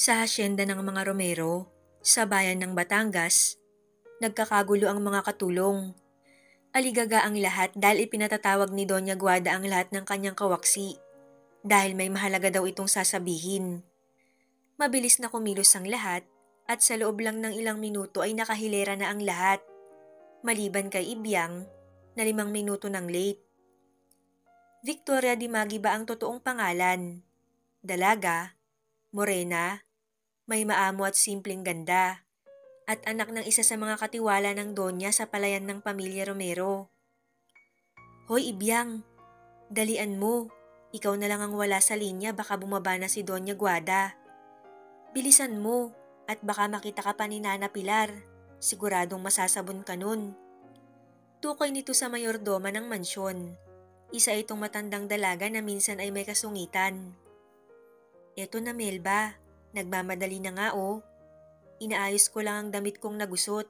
Sa hasyenda ng mga Romero, sa bayan ng Batangas, nagkakagulo ang mga katulong. Aligaga ang lahat dahil ipinatatawag ni Doña Guada ang lahat ng kanyang kawaksi dahil may mahalaga daw itong sasabihin. Mabilis na kumilos ang lahat at sa loob lang ng ilang minuto ay nakahilera na ang lahat, maliban kay Ibyang na 5 minuto nang late. Victoria Dimagi ba ang totoong pangalan? Dalaga, morena, may maamo at simpleng ganda, at anak ng isa sa mga katiwala ng Donya sa palayan ng pamilya Romero. Hoy Ibyang, dalian mo. Ikaw na lang ang wala sa linya, baka bumaba na si Doña Guada. Bilisan mo at baka makita ka pa ni Nana Pilar. Siguradong masasabon ka nun. Tukoy nito sa mayordoma ng mansyon. Isa itong matandang dalaga na minsan ay may kasungitan. Eto na Melba, nagmamadali na nga oh. Inaayos ko lang ang damit kong nagusot.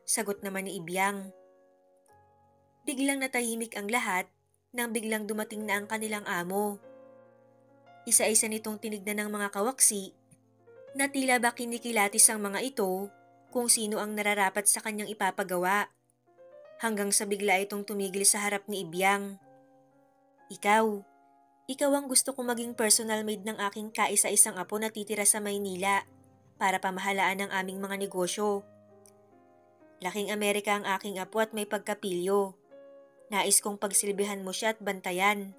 Sagot naman ni Ibyang. Biglang natahimik ang lahat nang biglang dumating na ang kanilang amo. Isa-isa nitong tinignan ng mga kawaksi na tila ba kinikilatis ang mga ito kung sino ang nararapat sa kanyang ipapagawa. Hanggang sa bigla itong tumigil sa harap ni Ibyang. Ikaw ang gusto kong maging personal maid ng aking kaisa-isang apo na titira sa Maynila para pamahalaan ang aming mga negosyo. Laking Amerika ang aking apo at may pagkapilyo. Nais kong pagsilbihan mo siya at bantayan.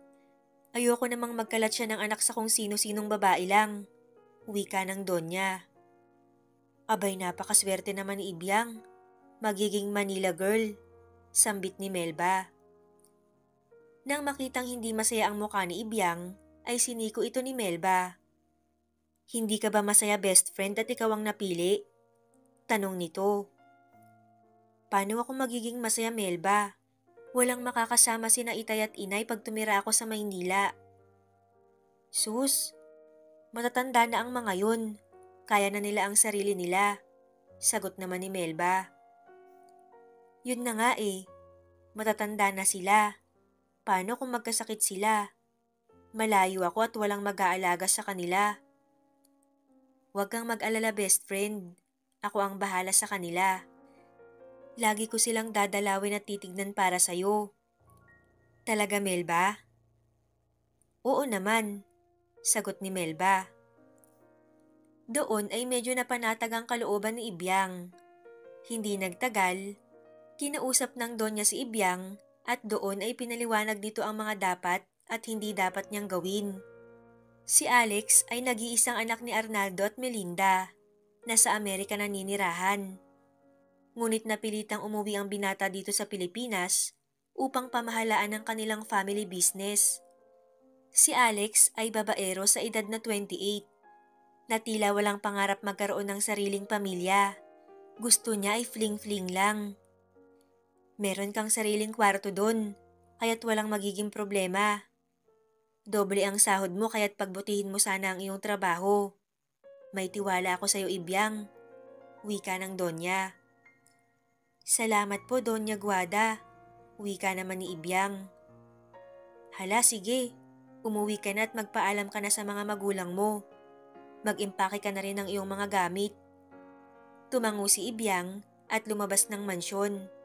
Ayoko namang magkalat siya ng anak sa kung sino-sinong babae lang. Wika ng Donya. Abay napakaswerte naman ni Ibyang. Magiging Manila girl. Sambit ni Melba. Nang makitang hindi masaya ang mukha ni Ibyang, ay siniko ito ni Melba. Hindi ka ba masaya best friend at ikaw ang napili? Tanong nito. Paano ako magiging masaya Melba? Walang makakasama sina Itay at Inay pag tumira ako sa Maynila. Sus, matatanda na ang mga yun. Kaya na nila ang sarili nila. Sagot naman ni Melba. Yun na nga eh. Matatanda na sila. Paano kung magkasakit sila? Malayo ako at walang mag-aalaga sa kanila. Huwag kang mag-alala best friend. Ako ang bahala sa kanila. Lagi ko silang dadalawin at titignan para sa'yo. Talaga Melba? Oo naman, sagot ni Melba. Doon ay medyo napanatag ang kalooban ni Ibyang. Hindi nagtagal, kinausap ng Donya si Ibyang at doon ay pinaliwanag dito ang mga dapat at hindi dapat niyang gawin. Si Alex ay nag-iisang anak ni Arnaldo at Melinda na sa Amerika naninirahan. Ngunit napilitang umuwi ang binata dito sa Pilipinas upang pamahalaan ang kanilang family business. Si Alex ay babaero sa edad na 28 na tila walang pangarap magkaroon ng sariling pamilya. Gusto niya ay fling-fling lang. Meron kang sariling kwarto doon, kaya't walang magiging problema. Doble ang sahod mo kaya't pagbutihin mo sana ang iyong trabaho. May tiwala ako sa iyo Ibyang. Wika ng Donya. Salamat po Donya Guada. Wika naman ni Ibyang. Hala sige, umuwi ka na at magpaalam ka na sa mga magulang mo. Mag-impake ka na rin ng iyong mga gamit. Tumango si Ibyang at lumabas ng mansyon.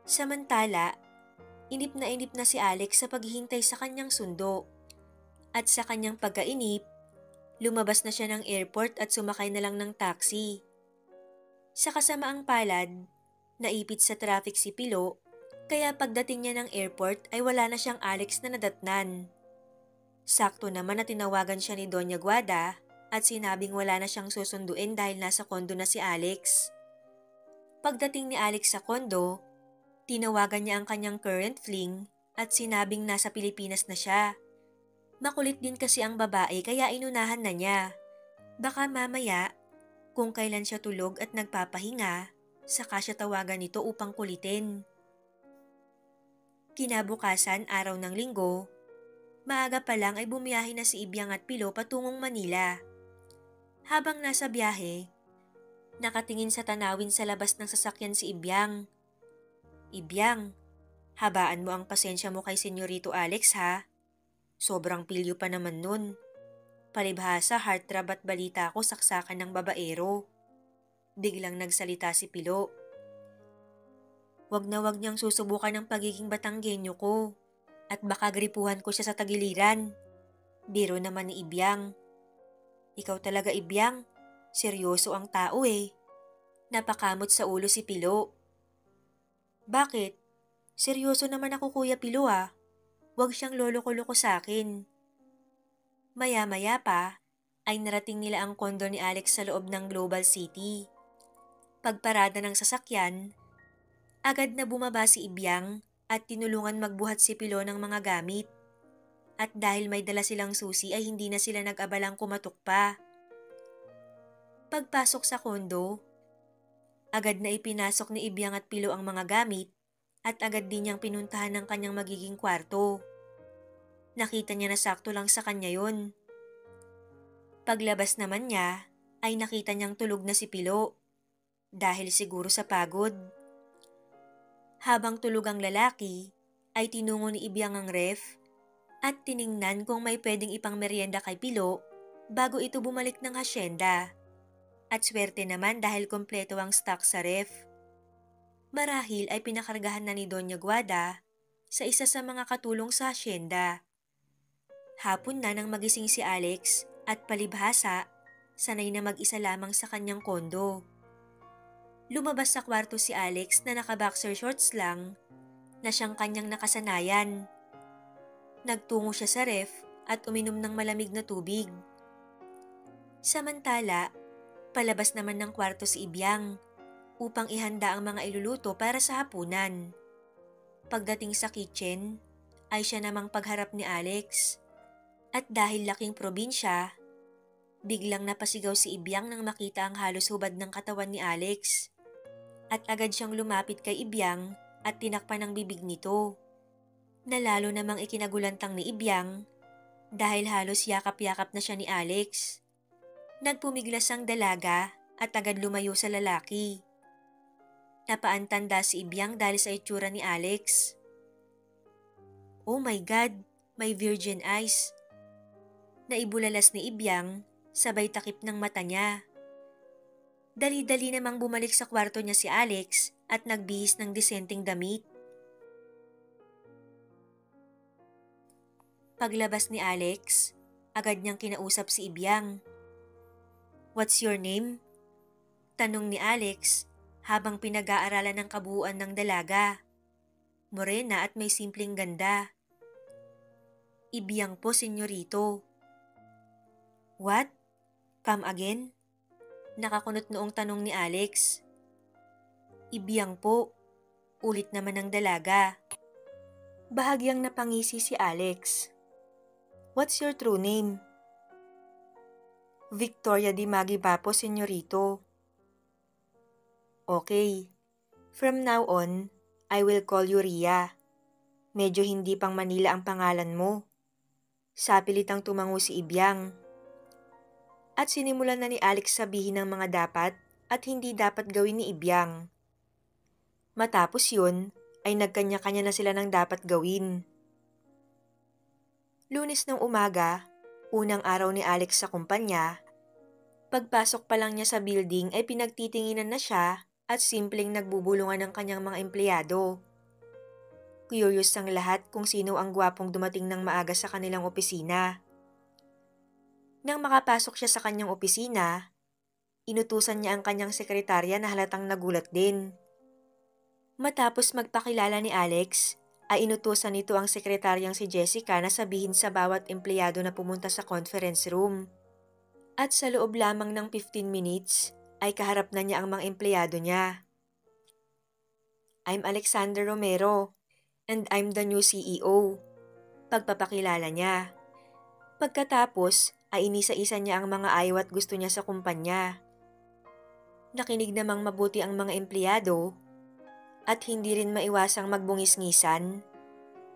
Samantala, inip na si Alex sa paghihintay sa kanyang sundo. At sa kanyang pagkainip, lumabas na siya ng airport at sumakay na lang ng taxi. Sa kasamaang palad, naipit sa traffic si Pilo, kaya pagdating niya ng airport ay wala na siyang Alex na nadatnan. Sakto naman na tinawagan siya ni Doña Guada at sinabing wala na siyang susunduin dahil nasa kondo na si Alex. Pagdating ni Alex sa kondo, tinawagan niya ang kanyang current fling at sinabing nasa Pilipinas na siya. Makulit din kasi ang babae kaya inunahan na niya. Baka mamaya, kung kailan siya tulog at nagpapahinga, saka siya tawagan nito upang kulitin. Kinabukasan araw ng linggo, maaga pa lang ay bumiyahe na si Ibyang at Pilo patungong Manila. Habang nasa biyahe, nakatingin sa tanawin sa labas ng sasakyan si Ibyang. Ibyang, habaan mo ang pasensya mo kay Senyorito Alex ha. Sobrang pilyo pa naman nun. Palibhasa, heartthrob at balita ko saksakan ng babaero. Biglang nagsalita si Pilo. Wag na wag niyang susubukan ng pagiging Batanggenyo ko. At baka gripuhan ko siya sa tagiliran. Biro naman ni Ibyang. Ikaw talaga, Ibyang. Seryoso ang tao eh. Napakamot sa ulo si Pilo. Bakit? Seryoso naman ako, Kuya Pilo ah. Huwag siyang lolo-loko sa akin. Maya-maya pa, ay narating nila ang kondo ni Alex sa loob ng Global City. Pagparada ng sasakyan, agad na bumaba si Ibyang at tinulungan magbuhat si Pilo ng mga gamit. At dahil may dala silang susi ay hindi na sila nag-abalang kumatok pa. Pagpasok sa kondo, agad na ipinasok ni Ibyang at Pilo ang mga gamit at agad din niyang pinuntahan ng kanyang magiging kwarto. Nakita niya na sakto lang sa kanya yon. Paglabas naman niya, ay nakita niyang tulog na si Pilo. Dahil siguro sa pagod. Habang tulog ang lalaki, ay tinungo ni Ibyang ang ref at tiningnan kung may pwedeng ipang merienda kay Pilo bago ito bumalik ng hasyenda. At swerte naman dahil kompleto ang stock sa ref. Marahil ay pinakargahan na ni Doña Guada sa isa sa mga katulong sa hasyenda. Hapon na nang magising si Alex at palibhasa, sanay na mag-isa lamang sa kanyang kondo. Lumabas sa kwarto si Alex na naka-boxer shorts lang na siyang kanyang nakasanayan. Nagtungo siya sa ref at uminom ng malamig na tubig. Samantala, palabas naman ng kwarto si Ibyang upang ihanda ang mga iluluto para sa hapunan. Pagdating sa kitchen, ay siya namang pagharap ni Alex. At dahil laking probinsya, biglang napasigaw si Ibyang nang makita ang halos hubad ng katawan ni Alex. At agad siyang lumapit kay Ibyang at tinakpan ang bibig nito. Nalalo namang ikinagulantang ni Ibyang dahil halos yakap-yakap na siya ni Alex. Nagpumiglas ang dalaga at agad lumayo sa lalaki. Napaantanda si Ibyang dahil sa itsura ni Alex. Oh my God, may virgin eyes. Naibulalas ni Ibyang sabay takip ng mata niya. Dali-dali namang bumalik sa kwarto niya si Alex at nagbihis ng disenteng damit. Paglabas ni Alex, agad niyang kinausap si Ibyang. What's your name? Tanong ni Alex habang pinag-aaralan ng kabuuan ng dalaga. Morena at may simpleng ganda. Ibyang po, senyorito. What? Come again? Nakakunot noong tanong ni Alex. Ibyang po, ulit naman ng dalaga. Bahagyang napangisi si Alex. What's your true name? Victoria Di Magiba po, senyorito. Okay. From now on, I will call you Ria. Medyo hindi pang Manila ang pangalan mo. Sapilitang tumango si Ibyang. At sinimulan na ni Alex sabihin ng mga dapat at hindi dapat gawin ni Ibyang. Matapos yun, ay nagkanya-kanya na sila ng dapat gawin. Lunes ng umaga, unang araw ni Alex sa kumpanya. Pagpasok pa lang niya sa building ay pinagtitinginan na siya at simpleng nagbubulungan ng kanyang mga empleyado. Curious ang lahat kung sino ang gwapong dumating ng maaga sa kanilang opisina. Nang makapasok siya sa kanyang opisina, inutusan niya ang kanyang sekretarya na halatang nagulat din. Matapos magpakilala ni Alex, ay inutusan nito ang sekretaryang si Jessica na sabihin sa bawat empleyado na pumunta sa conference room. At sa loob lamang ng 15 minutes, ay kaharap na niya ang mga empleyado niya. I'm Alexander Romero, and I'm the new CEO. Pagpapakilala niya. Pagkatapos, ay inisa-isa niya ang mga ayaw at gusto niya sa kumpanya. Nakinig namang mabuti ang mga empleyado at hindi rin maiwasang magbungis-ngisan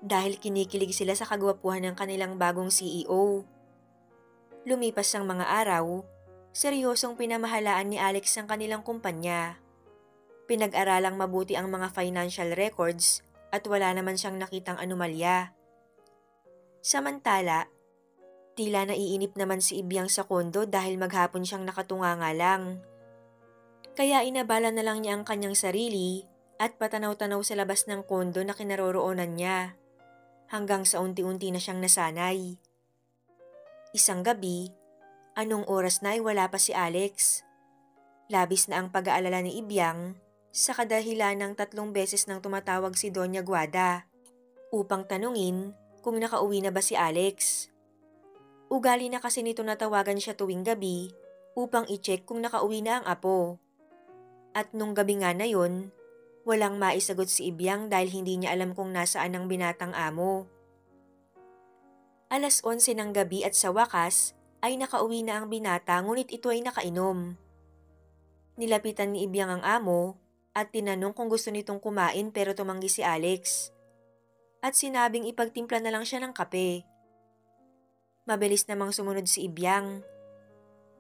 dahil kinikilig sila sa kagwapuhan ng kanilang bagong CEO. Lumipas ang mga araw, seryosong pinamahalaan ni Alex ang kanilang kumpanya. Pinag-aralang mabuti ang mga financial records at wala naman siyang nakitang anomalya. Samantala, Tila naiinip naman si Ibyang sa kondo dahil maghapon siyang nakatunganga lang. Kaya inabala na lang niya ang kanyang sarili at patanaw-tanaw sa labas ng kondo na kinaroroonan niya hanggang sa unti-unti na siyang nasanay. Isang gabi, anong oras na ay wala pa si Alex. Labis na ang pag-aalala ni Ibyang sa kadahilan ng 3 beses nang tumatawag si Doña Guada upang tanungin kung nakauwi na ba si Alex. Ugali na kasi nito na tawagan siya tuwing gabi upang i-check kung nakauwi na ang apo. At nung gabi nga na yun, walang maisagot si Ibyang dahil hindi niya alam kung nasaan ang binatang amo. 11:00 ng gabi at sa wakas ay nakauwi na ang binata ngunit ito ay nakainom. Nilapitan ni Ibyang ang amo at tinanong kung gusto nitong kumain pero tumanggi si Alex. At sinabing ipagtimpla na lang siya ng kape. Mabilis namang sumunod si Ibyang.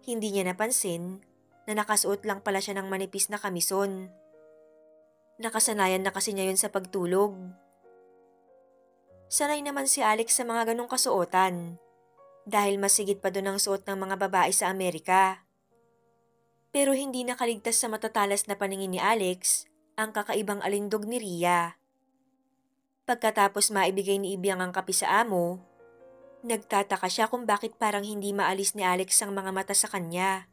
Hindi niya napansin na nakasuot lang pala siya ng manipis na kamison. Nakasanayan na kasi niya yun sa pagtulog. Sanay naman si Alex sa mga ganong kasuotan dahil masigit pa doon ang suot ng mga babae sa Amerika. Pero hindi nakaligtas sa matatalas na paningin ni Alex ang kakaibang alindog ni Ria. Pagkatapos maibigay ni Ibyang ang kape sa amo, nagtataka siya kung bakit parang hindi maalis ni Alex ang mga mata sa kanya.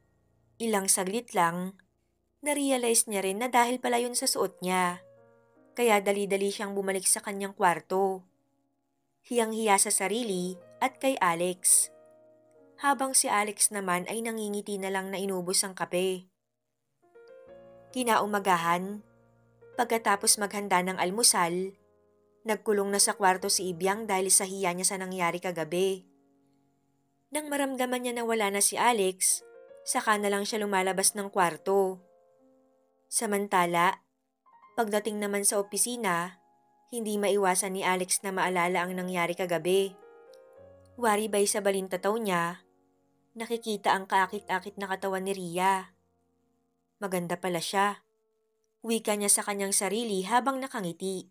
Ilang saglit lang, na-realize niya rin na dahil pala yun sa suot niya. Kaya dali-dali siyang bumalik sa kanyang kwarto. Hiyang-hiya sa sarili at kay Alex. Habang si Alex naman ay nangingiti na lang na inubos ang kape. Kinaumagahan, pagkatapos maghanda ng almusal, nagkulong na sa kwarto si Ibyang dahil sa hiya niya sa nangyari kagabi. Nang maramdaman niya na wala na si Alex, saka na lang siya lumalabas ng kwarto. Samantala, pagdating naman sa opisina, hindi maiwasan ni Alex na maalala ang nangyari kagabi. Waribay sa balintataw niya, nakikita ang kaakit-akit na katawan ni Ria. Maganda pala siya. Wika niya sa kanyang sarili habang nakangiti.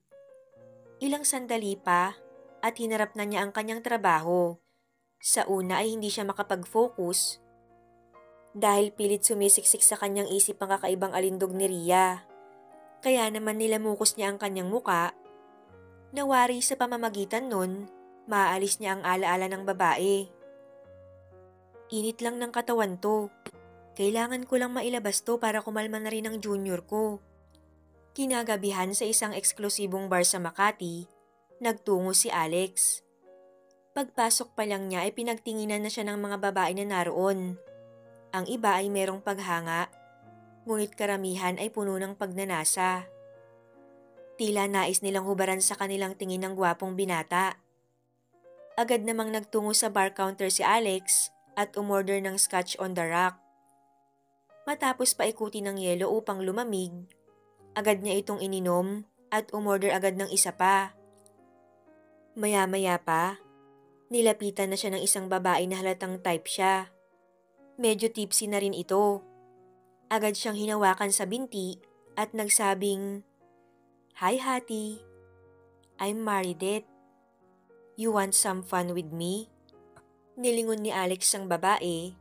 Ilang sandali pa at hinarap na niya ang kanyang trabaho. Sa una ay hindi siya makapag-focus dahil pilit sumisiksik sa kanyang isip ang kakaibang alindog ni Ria. Kaya naman nilamukos niya ang kanyang muka. Nawari sa pamamagitan nun, maaalis niya ang alaala ng babae. Init lang ng katawan to. Kailangan ko lang mailabas to para kumalma na rin ang junior ko. Kinagabihan sa isang eksklusibong bar sa Makati, nagtungo si Alex. Pagpasok pa lang niya ay pinagtinginan na siya ng mga babae na naroon. Ang iba ay merong paghanga, ngunit karamihan ay puno ng pagnanasa. Tila nais nilang hubaran sa kanilang tingin ng gwapong binata. Agad namang nagtungo sa bar counter si Alex at umorder ng scotch on the rock. Matapos paikuti ng yelo upang lumamig, agad niya itong ininom at umorder agad ng isa pa. Maya-maya pa, nilapitan na siya ng isang babae na halatang type siya. Medyo tipsy na rin ito. Agad siyang hinawakan sa binti at nagsabing, "Hi Hati, I'm Maridette. You want some fun with me?" Nilingon ni Alex ang babae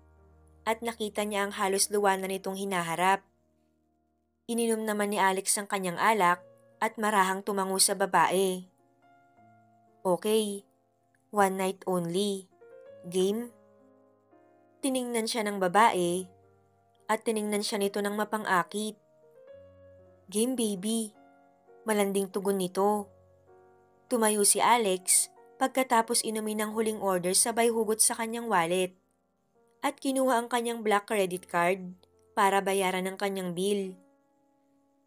at nakita niya ang halos luwanan nitong hinaharap. Ininom naman ni Alex ang kanyang alak at marahang tumango sa babae. "Okay, one night only. Game?" Tiningnan siya ng babae at tiningnan siya nito ng mapang-akit. "Game baby." Malanding tugon nito. Tumayo si Alex pagkatapos inumin ng huling order sabay hugot sa kanyang wallet at kinuha ang kanyang black credit card para bayaran ang kanyang bill.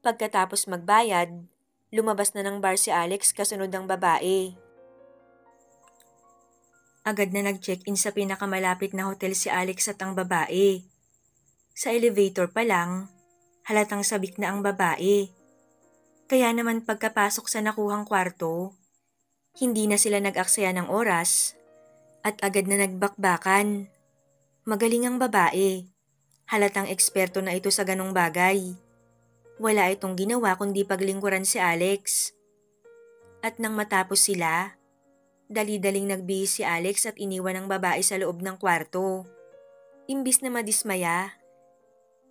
Pagkatapos magbayad, lumabas na ng bar si Alex kasunod ng babae. Agad na nag-check-in sa pinakamalapit na hotel si Alex at ang babae. Sa elevator pa lang, halatang sabik na ang babae. Kaya naman pagkapasok sa nakuhang kwarto, hindi na sila nag-aksaya ng oras at agad na nagbakbakan. Magaling ang babae. Halatang eksperto na ito sa ganong bagay. Wala itong ginawa kundi paglingkuran si Alex. At nang matapos sila, Dali-daling nagbihis si Alex at iniwan ang babae sa loob ng kwarto. Imbis na madismaya,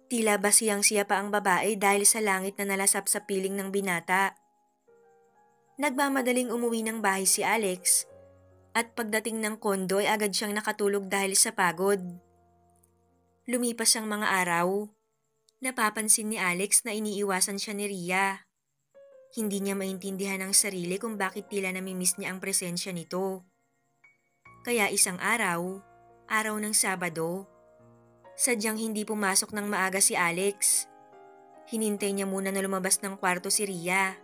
tila basiyang-siya pa ang babae dahil sa langit na nalasap sa piling ng binata. Nagmamadaling umuwi ng bahay si Alex at pagdating ng kondo ay agad siyang nakatulog dahil sa pagod. Lumipas ang mga araw, napapansin ni Alex na iniiwasan siya ni Ria. Hindi niya maintindihan ang sarili kung bakit tila namimiss niya ang presensya nito. Kaya isang araw ng Sabado, sadyang hindi pumasok ng maaga si Alex. Hinintay niya muna na lumabas ng kwarto si Ria.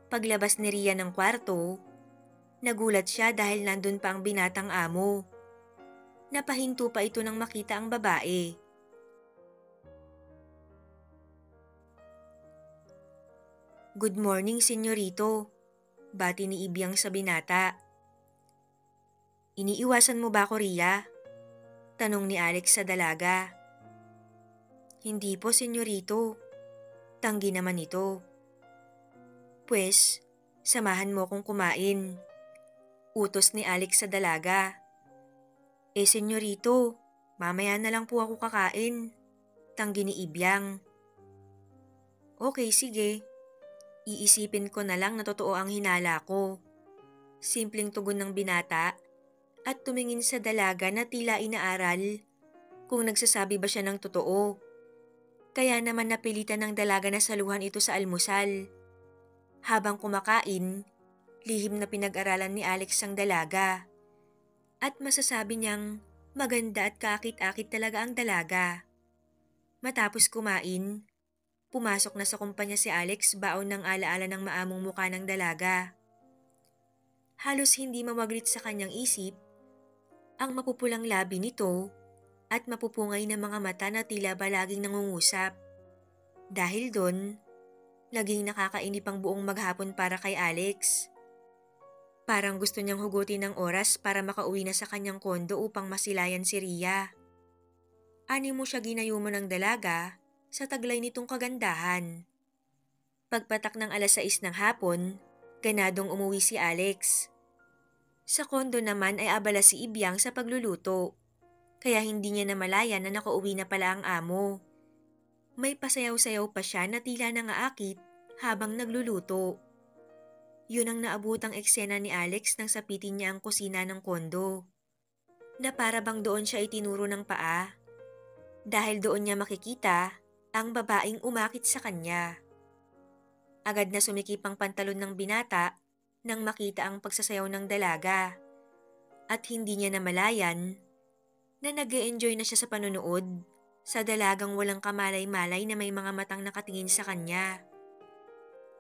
Paglabas ni Ria ng kwarto, nagulat siya dahil nandun pa ang binatang amo. Napahinto pa ito nang makita ang babae. "Good morning, senyorito," bati ni Ibyang sa binata. "Iniiwasan mo ba ako, Ria?" tanong ni Alex sa dalaga. "Hindi po, senyorito," tanggi naman ito. "Pwes, samahan mo akong kumain," utos ni Alex sa dalaga. Senyorito, mamaya na lang po ako kakain," tanggi ni Ibyang. "Okay, sige. Iisipin ko na lang na totoo ang hinala ko." Simpleng tugon ng binata at tumingin sa dalaga na tila inaaral kung nagsasabi ba siya ng totoo. Kaya naman napilitan ng dalaga na saluhan ito sa almusal. Habang kumakain, lihim na pinag-aralan ni Alex ang dalaga. At masasabi niyang maganda at kaakit-akit talaga ang dalaga. Matapos kumain, pumasok na sa kumpanya si Alex baon ng alaala ng maamong muka ng dalaga. Halos hindi mawaglit sa kanyang isip ang mapupulang labi nito at mapupungay na mga mata na tila ba laging nangungusap. Dahil doon, naging nakakainip ang buong maghapon para kay Alex. Parang gusto niyang hugutin ng oras para makauwi na sa kanyang kondo upang masilayan si Ria. Animo siya ginayumo ng dalaga sa taglay nitong kagandahan. Pagpatak ng 6:00 ng hapon, ganadong umuwi si Alex. Sa kondo naman ay abala si Ibyang sa pagluluto, kaya hindi niya namalayan na nakauwi na pala ang amo. May pasayaw-sayaw pa siya na tila nangaakit habang nagluluto. Yun ang naabutang eksena ni Alex nang sapitin niya ang kusina ng kondo. Na para bang doon siya itinuro ng paa. Dahil doon niya makikita ang babaeng umakit sa kanya. Agad na sumikip ang pantalon ng binata nang makita ang pagsasayaw ng dalaga. At hindi niya namalayan na nag-e-enjoy na siya sa panonood sa dalagang walang kamalay-malay na may mga matang nakatingin sa kanya.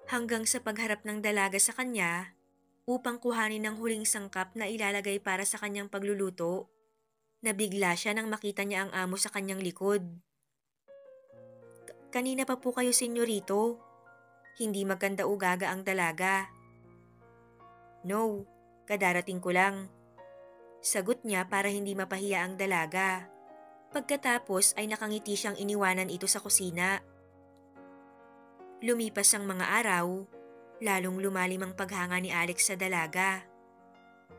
Hanggang sa pagharap ng dalaga sa kanya upang kuhanin ang huling sangkap na ilalagay para sa kanyang pagluluto, nabigla siya nang makita niya ang amo sa kanyang likod. "Kanina pa po kayo, senyorito?" Hindi magkanda-ugaga ang dalaga. "No, kadarating ko lang," sagot niya para hindi mapahiya ang dalaga. Pagkatapos ay nakangiti siyang iniwanan ito sa kusina. Lumipas ang mga araw, lalong lumalim ang paghanga ni Alex sa dalaga.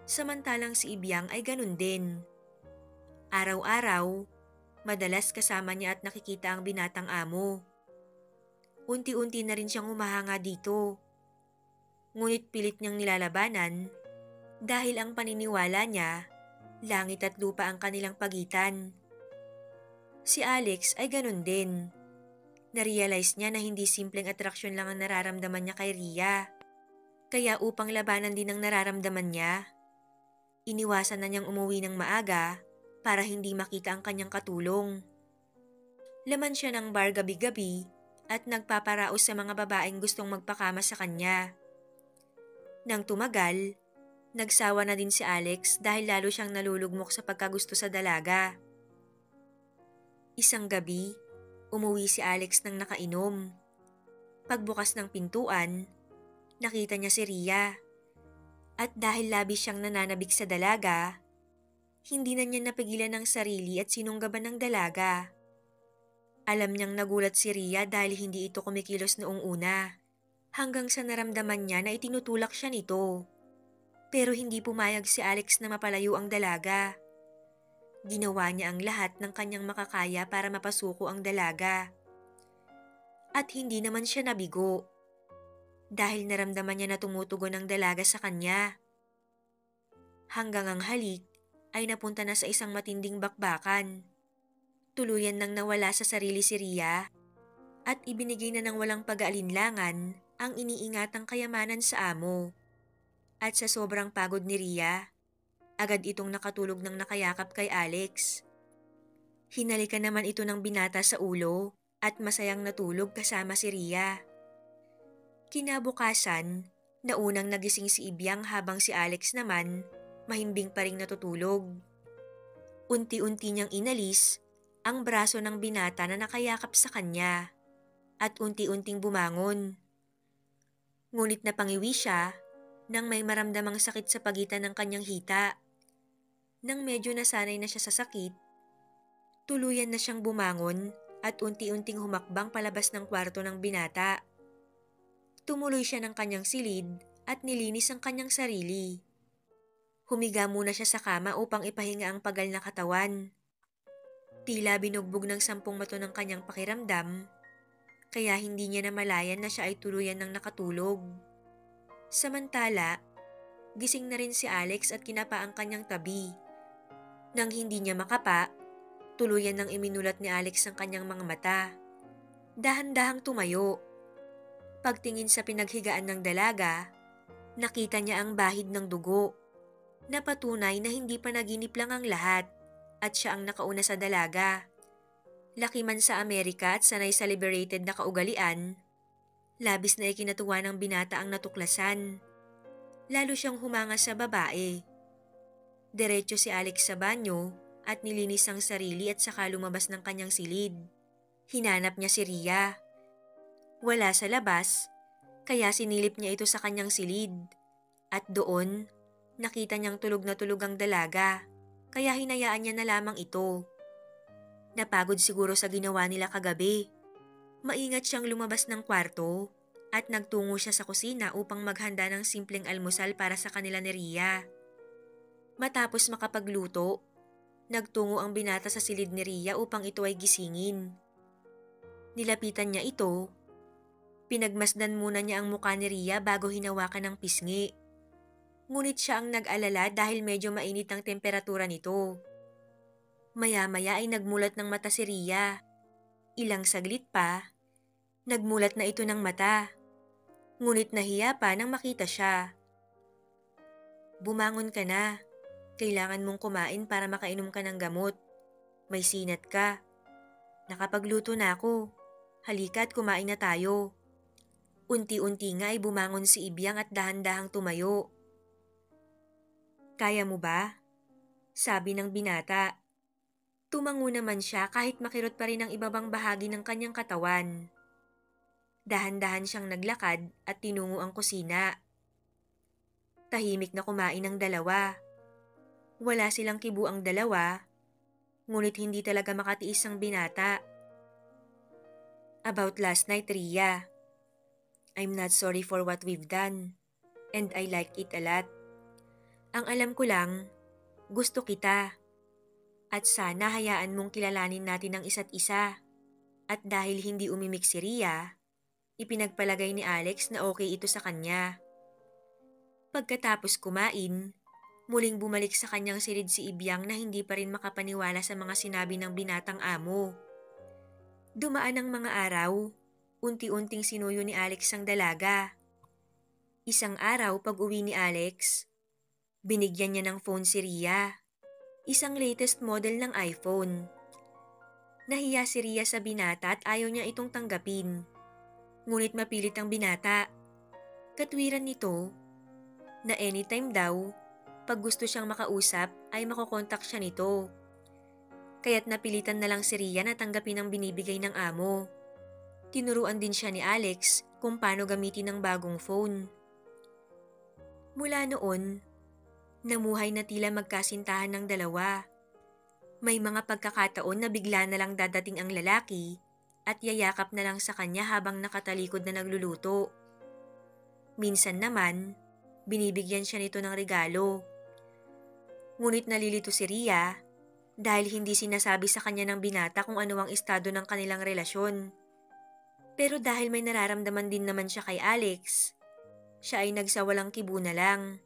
Samantalang si Ibyang ay ganun din. Araw-araw, madalas kasama niya at nakikita ang binatang amo. Unti-unti na rin siyang humahanga dito. Ngunit pilit niyang nilalabanan dahil ang paniniwala niya, langit at lupa ang kanilang pagitan. Si Alex ay ganun din. Narealize niya na hindi simpleng atraksyon lang ang nararamdaman niya kay Ria. Kaya upang labanan din ang nararamdaman niya, iniwasan na niyang umuwi ng maaga para hindi makita ang kanyang katulong. Laman siya ng bar gabi-gabi at nagpaparaos sa mga babaeng gustong magpakama sa kanya. Nang tumagal, nagsawa na din si Alex dahil lalo siyang nalulugmok sa pagkagusto sa dalaga. Isang gabi, umuwi si Alex nang nakainom. Pagbukas ng pintuan, nakita niya si Ria. At dahil labis siyang nananabik sa dalaga, hindi na niya napigilan ang sarili at sinunggaban ng dalaga. Alam niyang nagulat si Ria dahil hindi ito kumikilos noong una, hanggang sa naramdaman niya na itinutulak siya nito. Pero hindi pumayag si Alex na mapalayo ang dalaga. Ginawa niya ang lahat ng kanyang makakaya para mapasuko ang dalaga. At hindi naman siya nabigo. Dahil naramdaman niya na tumutugon ang dalaga sa kanya. Hanggang ang halik ay napunta na sa isang matinding bakbakan. Tuluyan nang nawala sa sarili si Ria at ibinigay na ng walang pag-aalinlangan ang iniingatang kayamanan sa amo. At sa sobrang pagod ni Ria, agad itong nakatulog ng nakayakap kay Alex. Hinalikan naman ito ng binata sa ulo at masayang natulog kasama si Ria. Kinabukasan, naunang nagising si Ibyang habang si Alex naman mahimbing pa ring natutulog. Unti-unti niyang inalis ang braso ng binata na nakayakap sa kanya at unti-unting bumangon. Ngunit napangiwi siya nang may maramdamang sakit sa pagitan ng kanyang hita. Nang medyo nasanay na siya sa sakit, tuluyan na siyang bumangon at unti-unting humakbang palabas ng kwarto ng binata. Tumuloy siya ng kanyang silid at nilinis ang kanyang sarili. Humiga muna siya sa kama upang ipahinga ang pagal na katawan. Tila binugbog ng 10 mato ng kanyang pakiramdam, kaya hindi niya namalayan na siya ay tuluyan ng nakatulog. Samantala, gising na rin si Alex at kinapa ang kanyang tabi. Nang hindi niya makapa, tuluyan nang iminulat ni Alex ang kanyang mga mata. Dahan-dahang tumayo. Pagtingin sa pinaghigaan ng dalaga, nakita niya ang bahid ng dugo. Napatunay na hindi pa naginip lang ang lahat at siya ang nakauna sa dalaga. Laki man sa Amerika at sanay sa liberated na kaugalian, labis na ikinatuwa ng binata ang natuklasan. Lalo siyang humanga sa babae. Diretso si Alex sa banyo at nilinis ang sarili at saka lumabas ng kanyang silid. Hinanap niya si Ria. Wala sa labas, kaya sinilip niya ito sa kanyang silid. At doon, nakita niyang tulog na tulog ang dalaga, kaya hinayaan niya na lamang ito. Napagod siguro sa ginawa nila kagabi. Maingat siyang lumabas ng kwarto at nagtungo siya sa kusina upang maghanda ng simpleng almusal para sa kanila ni Ria. Matapos makapagluto, nagtungo ang binata sa silid ni Ria upang ito ay gisingin. Nilapitan niya ito. Pinagmasdan muna niya ang mukha ni Ria bago hinawakan ng pisngi. Ngunit siya ang nag-alala dahil medyo mainit ang temperatura nito. Maya-maya ay nagmulat ng mata si Ria. Ilang saglit pa, nagmulat na ito ng mata. Ngunit nahiya pa nang makita siya. Bumangon ka na. Kailangan mong kumain para makainom ka ng gamot. May sinat ka. Nakapagluto na ako. Halika at kumain na tayo. Unti-unti nga ay bumangon si Ibyang at dahan-dahang tumayo. Kaya mo ba? Sabi ng binata. Tumango naman siya kahit makirot pa rin ang ibabang bahagi ng kanyang katawan. Dahan-dahan siyang naglakad at tinungo ang kusina. Tahimik na kumain ang dalawa. Wala silang kibo ang dalawa, ngunit hindi talaga makatiis ang binata. About last night, Ria. I'm not sorry for what we've done, and I like it a lot. Ang alam ko lang, gusto kita. At sana hayaan mong kilalanin natin ang isa't isa. At dahil hindi umimik si Ria, ipinagpalagay ni Alex na okay ito sa kanya. Pagkatapos kumain, muling bumalik sa kanyang silid si Ibyang na hindi pa rin makapaniwala sa mga sinabi ng binatang amo. Dumaan ang mga araw, unti-unting sinuyo ni Alex ang dalaga. Isang araw pag uwi ni Alex, binigyan niya ng phone si Ria. Isang latest model ng iPhone. Nahiya si Ria sa binata at ayaw niya itong tanggapin. Ngunit mapilit ang binata. Katwiran nito na anytime daw, pag gusto siyang makausap ay makokontak siya nito. Kaya't napilitan na lang si Ria na tanggapin ang binibigay ng amo. Tinuruan din siya ni Alex kung paano gamitin ang bagong phone. Mula noon, namuhay na tila magkasintahan ng dalawa. May mga pagkakataon na bigla na lang dadating ang lalaki at yayakap na lang sa kanya habang nakatalikod na nagluluto. Minsan naman, binibigyan siya nito ng regalo. Ngunit nalilito si Ria dahil hindi sinasabi sa kanya ng binata kung ano ang estado ng kanilang relasyon. Pero dahil may nararamdaman din naman siya kay Alex, siya ay nagsawalang kibo na lang.